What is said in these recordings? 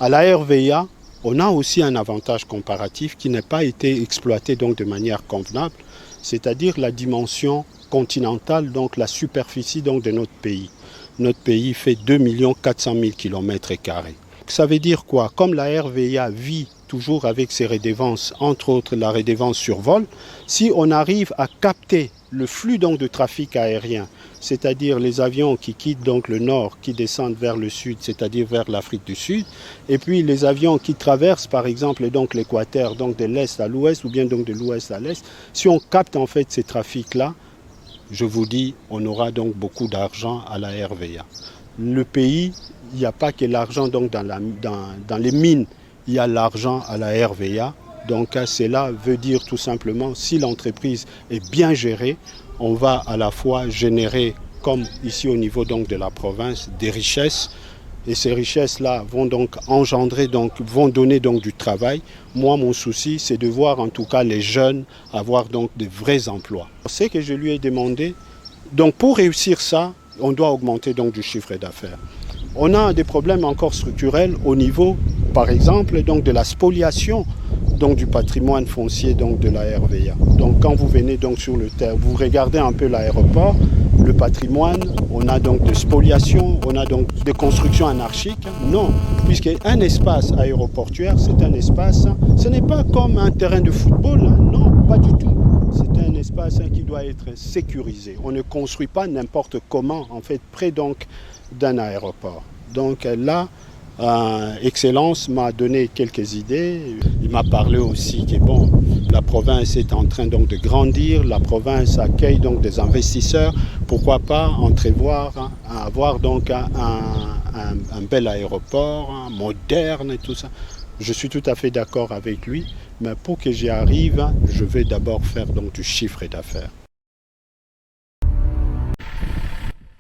À la RVA, on a aussi un avantage comparatif qui n'a pas été exploité donc de manière convenable, c'est-à-dire la dimension continentale, donc la superficie donc de notre pays. Notre pays fait 2 400 000 km². Ça veut dire quoi? Comme la RVA vit toujours avec ses redevances, entre autres la redevance sur vol, si on arrive à capter le flux donc de trafic aérien, c'est-à-dire les avions qui quittent donc le nord, qui descendent vers le sud, c'est-à-dire vers l'Afrique du Sud, et puis les avions qui traversent par exemple donc l'équateur, donc de l'est à l'ouest ou bien donc de l'ouest à l'est, si on capte en fait ces trafics-là, je vous dis, on aura donc beaucoup d'argent à la RVA. Le pays, il n'y a pas que l'argent donc dans les mines, il y a l'argent à la RVA. Donc cela veut dire tout simplement, si l'entreprise est bien gérée, on va à la fois générer, comme ici au niveau donc de la province, des richesses. Et ces richesses-là vont donc engendrer, vont donner donc du travail. Moi, mon souci, c'est de voir en tout cas les jeunes avoir donc de vrais emplois. Ce que je lui ai demandé, donc pour réussir ça, on doit augmenter donc du chiffre d'affaires. On a des problèmes encore structurels au niveau, par exemple, donc de la spoliation donc du patrimoine foncier donc de la RVA. Donc quand vous venez donc sur le terre, vous regardez un peu l'aéroport, le patrimoine, on a donc de spoliation, on a donc de construction anarchique. Non, puisqu'un espace aéroportuaire, c'est un espace, ce n'est pas comme un terrain de football, hein, non, pas du tout. C'est un espace qui doit être sécurisé. On ne construit pas n'importe comment, en fait, près donc d'un aéroport. Donc là, Excellence m'a donné quelques idées. Il m'a parlé aussi que bon, la province est en train donc de grandir, la province accueille donc des investisseurs. Pourquoi pas entrevoir, avoir donc un bel aéroport, moderne et tout ça. Je suis tout à fait d'accord avec lui, mais pour que j'y arrive, je vais d'abord faire donc du chiffre d'affaires.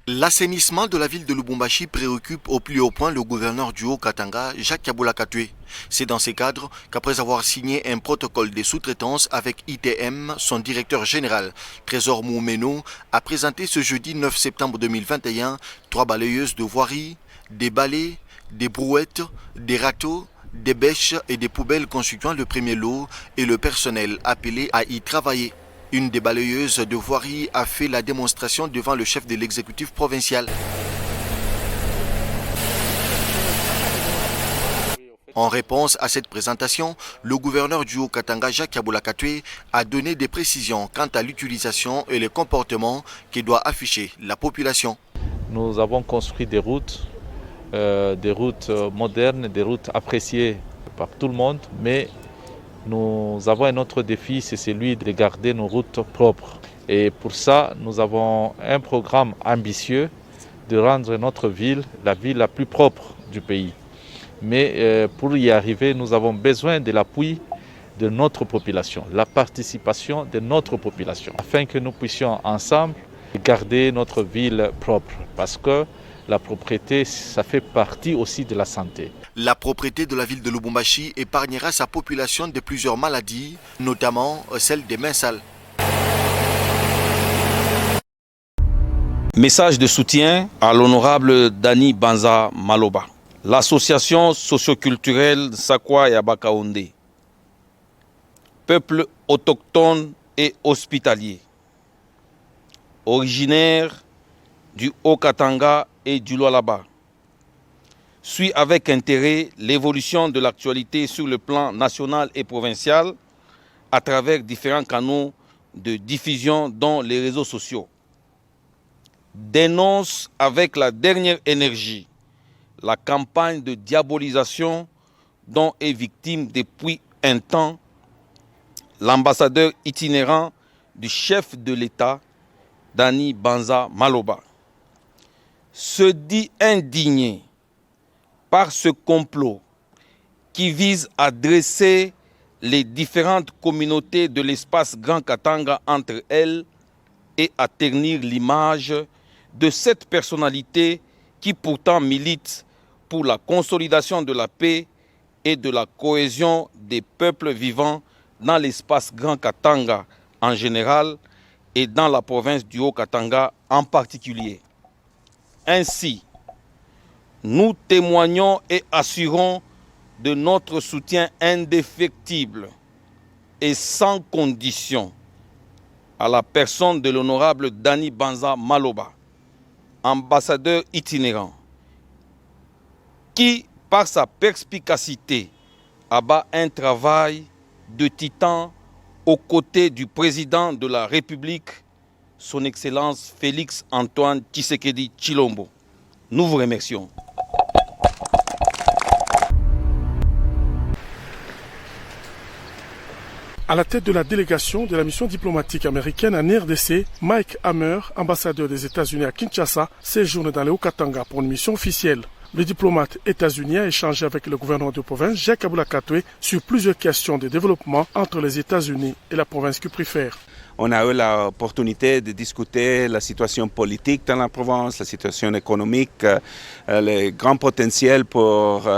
L'assainissement de la ville de Lubumbashi préoccupe au plus haut point le gouverneur du Haut-Katanga, Jacques Kabula Katwe. C'est dans ces cadres qu'après avoir signé un protocole de sous-traitance avec ITM, son directeur général, Trésor Moumeno, a présenté ce jeudi 9 septembre 2021 3 balayeuses de voirie, des balais, des brouettes, des râteaux, des bêches et des poubelles constituant le premier lot et le personnel appelé à y travailler. Une des balayeuses de voirie a fait la démonstration devant le chef de l'exécutif provincial. En réponse à cette présentation, le gouverneur du Haut-Katanga, Jacques Kabula Katwe, a donné des précisions quant à l'utilisation et les comportements que doit afficher la population. Nous avons construit des routes modernes, des routes appréciées par tout le monde, mais nous avons un autre défi, c'est celui de garder nos routes propres. Et pour ça, nous avons un programme ambitieux de rendre notre ville la ville la plus propre du pays. Mais pour y arriver, nous avons besoin de l'appui de notre population, la participation de notre population, afin que nous puissions ensemble garder notre ville propre. Parce que la propreté, ça fait partie aussi de la santé. La propreté de la ville de Lubumbashi épargnera sa population de plusieurs maladies, notamment celle des mains sales. Message de soutien à l'honorable Dani Banza Maloba. L'association socioculturelle Sakwa Yabakaoundé, peuple autochtone et hospitalier, originaire du Haut-Katanga et du Lualaba, suit avec intérêt l'évolution de l'actualité sur le plan national et provincial à travers différents canaux de diffusion dont les réseaux sociaux. Dénonce avec la dernière énergie la campagne de diabolisation dont est victime depuis un temps l'ambassadeur itinérant du chef de l'État, Dani Banza Maloba. Se dit indigné par ce complot qui vise à dresser les différentes communautés de l'espace Grand Katanga entre elles et à ternir l'image de cette personnalité qui pourtant milite pour la consolidation de la paix et de la cohésion des peuples vivant dans l'espace Grand Katanga en général et dans la province du Haut-Katanga en particulier. Ainsi, nous témoignons et assurons de notre soutien indéfectible et sans condition à la personne de l'honorable Dany Banza Maloba, ambassadeur itinérant, qui, par sa perspicacité, abat un travail de titan aux côtés du président de la République, son Excellence Félix Antoine Tshisekedi Tshilombo. Nous vous remercions. À la tête de la délégation de la mission diplomatique américaine en RDC, Mike Hammer, ambassadeur des États-Unis à Kinshasa, séjourne dans le Haut-Katanga pour une mission officielle. Le diplomate états-unien a échangé avec le gouverneur de province, Jacques Aboula-Katoué, sur plusieurs questions de développement entre les États-Unis et la province qu'il préfère. On a eu l'opportunité de discuter la situation politique dans la province, la situation économique, le grand potentiel pour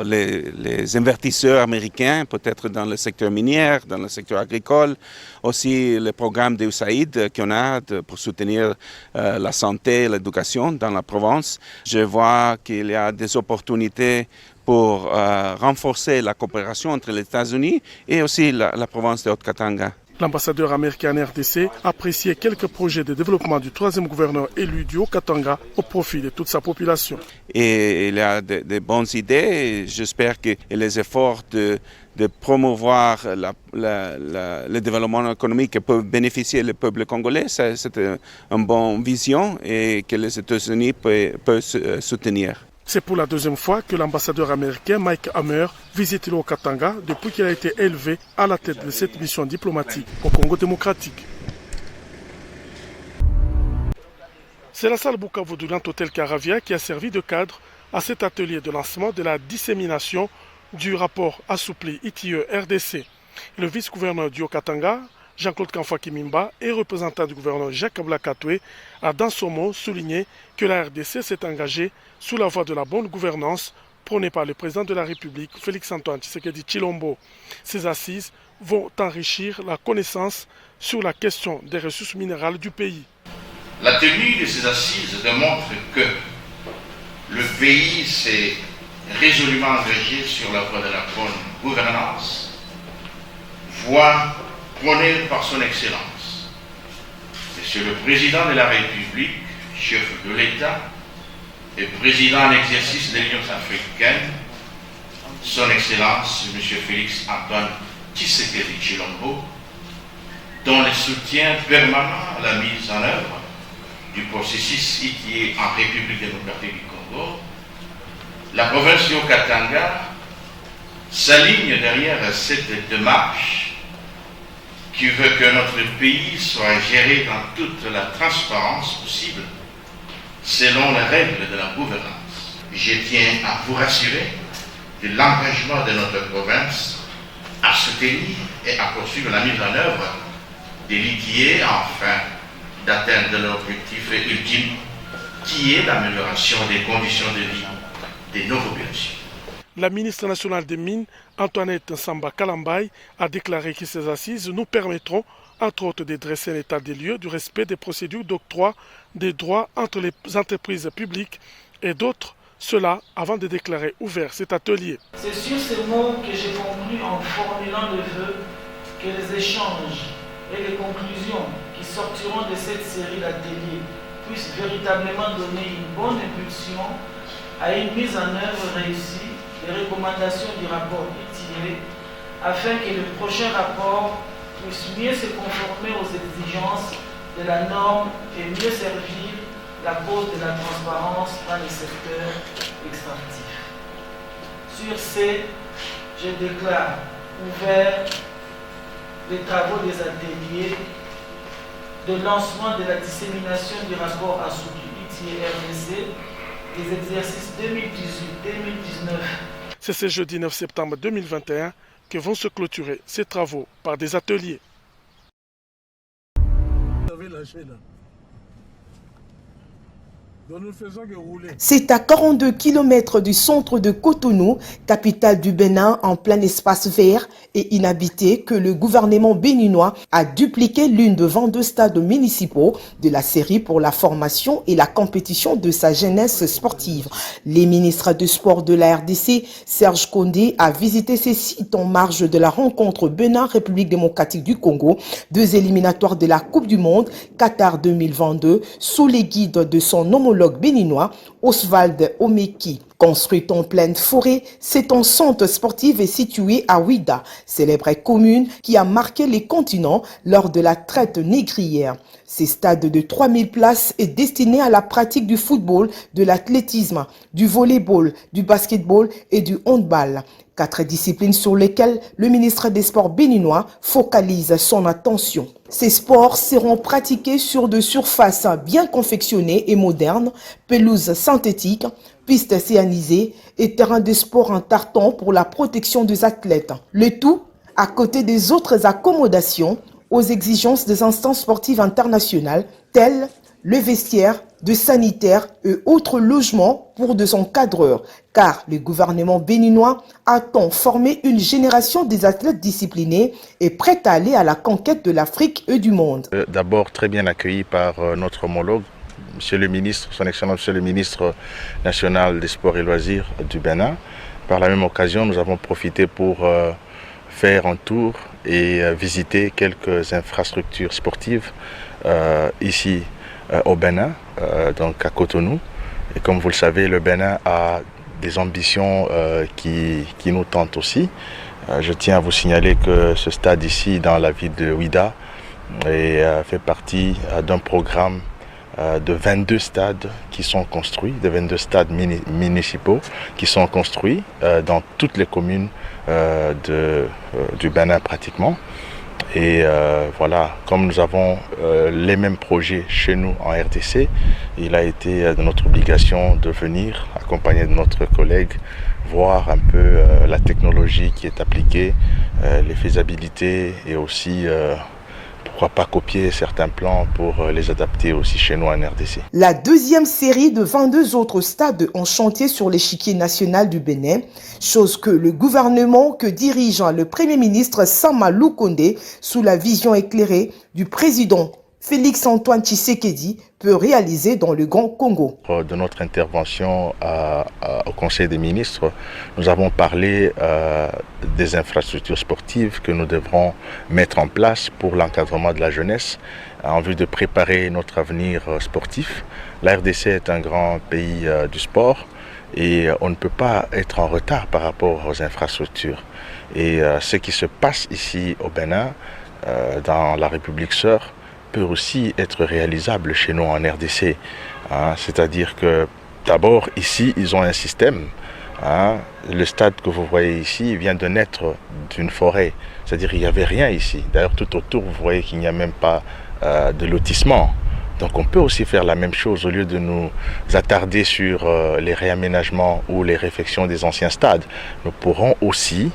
les investisseurs américains, peut-être dans le secteur minier, dans le secteur agricole, aussi le programme de USAID qu'on a pour soutenir la santé et l'éducation dans la province. Je vois qu'il y a des opportunités pour renforcer la coopération entre les États-Unis et aussi la province de Haut-Katanga. L'ambassadeur américain en RDC appréciait quelques projets de développement du troisième gouverneur élu du Haut-Katanga au profit de toute sa population. Et il y a de bonnes idées. J'espère que les efforts de promouvoir le développement économique qui peut bénéficier le peuple congolais, c'est une bonne vision et que les États-Unis peuvent soutenir. C'est pour la deuxième fois que l'ambassadeur américain Mike Hammer visite le Haut-Katanga depuis qu'il a été élevé à la tête de cette mission diplomatique au Congo démocratique. C'est la salle Bukavu du Grand Hôtel Caravia qui a servi de cadre à cet atelier de lancement de la dissémination du rapport assoupli ITIE-RDC. Le vice-gouverneur du Haut-Katanga, Jean-Claude Kamfwa Kimimba, et représentant du gouverneur Jacques Aboula-Katoué, a dans son mot souligné que la RDC s'est engagée sous la voie de la bonne gouvernance prônée par le président de la République, Félix Antoine Tshisekedi Tshilombo. Ces assises vont enrichir la connaissance sur la question des ressources minérales du pays. La tenue de ces assises démontre que le pays s'est résolument engagé sur la voie de la bonne gouvernance, voie prônée par son Excellence. Monsieur le Président de la République, chef de l'État et président en exercice de l'Union africaine, son Excellence, monsieur Félix Antoine Tshisekedi Tshilombo, dont le soutien permanent à la mise en œuvre du processus ITIE en République démocratique du Congo, la province du Haut-Katanga s'aligne derrière cette démarche qui veut que notre pays soit géré dans toute la transparence possible selon les règles de la gouvernance. Je tiens à vous rassurer de l'engagement de notre province à soutenir et à poursuivre la mise en œuvre de l'ITIE afin d'atteindre l'objectif ultime qui est l'amélioration des conditions de vie de nos populations. La ministre nationale des Mines, Antoinette Samba Kalambay, a déclaré que ces assises nous permettront, entre autres, de dresser un état des lieux du respect des procédures d'octroi des droits entre les entreprises publiques et d'autres, cela avant de déclarer ouvert cet atelier. C'est sur ces mots que j'ai conclu en formulant le vœu que les échanges et les conclusions qui sortiront de cette série d'ateliers puissent véritablement donner une bonne impulsion à une mise en œuvre réussie des recommandations du rapport ITIE afin que le prochain rapport puisse mieux se conformer aux exigences de la norme et mieux servir la cause de la transparence dans le secteur extractif. Sur ce, je déclare ouvert les travaux des ateliers de lancement de la dissémination du rapport assoupli ITIE-RDC des exercices 2018-2019. C'est ce jeudi 9 septembre 2021 que vont se clôturer ces travaux par des ateliers. Vous avez lâché là. C'est à 42 km du centre de Cotonou, capitale du Bénin, en plein espace vert et inhabité, que le gouvernement béninois a dupliqué l'une de 22 stades municipaux de la série pour la formation et la compétition de sa jeunesse sportive. Les ministres de sport de la RDC, Serge Condé, a visité ces sites en marge de la rencontre Bénin-République démocratique du Congo, 2 éliminatoires de la Coupe du Monde Qatar 2022, sous les guides de son homologue béninois, Oswald Omeki. Construite en pleine forêt, cette enceinte sportive est située à Ouida, célèbre commune qui a marqué les continents lors de la traite négrière. Ce stade de 3000 places est destiné à la pratique du football, de l'athlétisme, du volleyball, du basketball et du handball. 4 disciplines sur lesquelles le ministre des Sports béninois focalise son attention. Ces sports seront pratiqués sur de surfaces bien confectionnées et modernes, pelouses synthétiques, pistes cyanisées et terrains de sport en tartan pour la protection des athlètes. Le tout à côté des autres accommodations aux exigences des instances sportives internationales telles le vestiaire, de sanitaires et autres logements pour de son cadreur, car le gouvernement béninois attend former une génération des athlètes disciplinés et prêts à aller à la conquête de l'Afrique et du monde. D'abord très bien accueilli par notre homologue, Monsieur le ministre, son Excellence Monsieur le ministre national des Sports et Loisirs du Bénin. Par la même occasion, nous avons profité pour faire un tour et visiter quelques infrastructures sportives ici au Bénin, donc à Cotonou. Et comme vous le savez, le Bénin a des ambitions qui nous tentent aussi. Je tiens à vous signaler que ce stade ici, dans la ville de Ouida, fait partie d'un programme de 22 stades qui sont construits, de 22 stades municipaux qui sont construits dans toutes les communes du Bénin pratiquement. Et voilà, comme nous avons les mêmes projets chez nous en RDC, il a été de notre obligation de venir, accompagné de notre collègue, voir un peu la technologie qui est appliquée, les faisabilités et aussi pourquoi pas copier certains plans pour les adapter aussi chez nous en RDC. La deuxième série de 22 autres stades en chantier sur l'échiquier national du Bénin, chose que le gouvernement que dirige le Premier ministre Sama Lukonde, sous la vision éclairée du président Félix-Antoine Tshisekedi, peut réaliser dans le Grand Congo. De notre intervention au Conseil des ministres, nous avons parlé des infrastructures sportives que nous devrons mettre en place pour l'encadrement de la jeunesse en vue de préparer notre avenir sportif. La RDC est un grand pays du sport et on ne peut pas être en retard par rapport aux infrastructures. Et ce qui se passe ici au Bénin, dans la République sœur, peut aussi être réalisable chez nous en RDC. C'est-à-dire que d'abord ici ils ont un système. Le stade que vous voyez ici vient de naître d'une forêt. C'est-à-dire qu'il n'y avait rien ici. D'ailleurs tout autour vous voyez qu'il n'y a même pas de lotissement. Donc on peut aussi faire la même chose au lieu de nous attarder sur les réaménagements ou les réfections des anciens stades. Nous pourrons aussi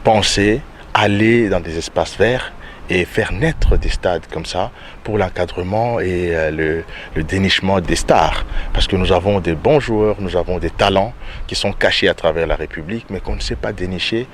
penser aller dans des espaces verts et faire naître des stades comme ça pour l'encadrement et le dénichement des stars. Parce que nous avons des bons joueurs, nous avons des talents qui sont cachés à travers la République, mais qu'on ne sait pas dénicher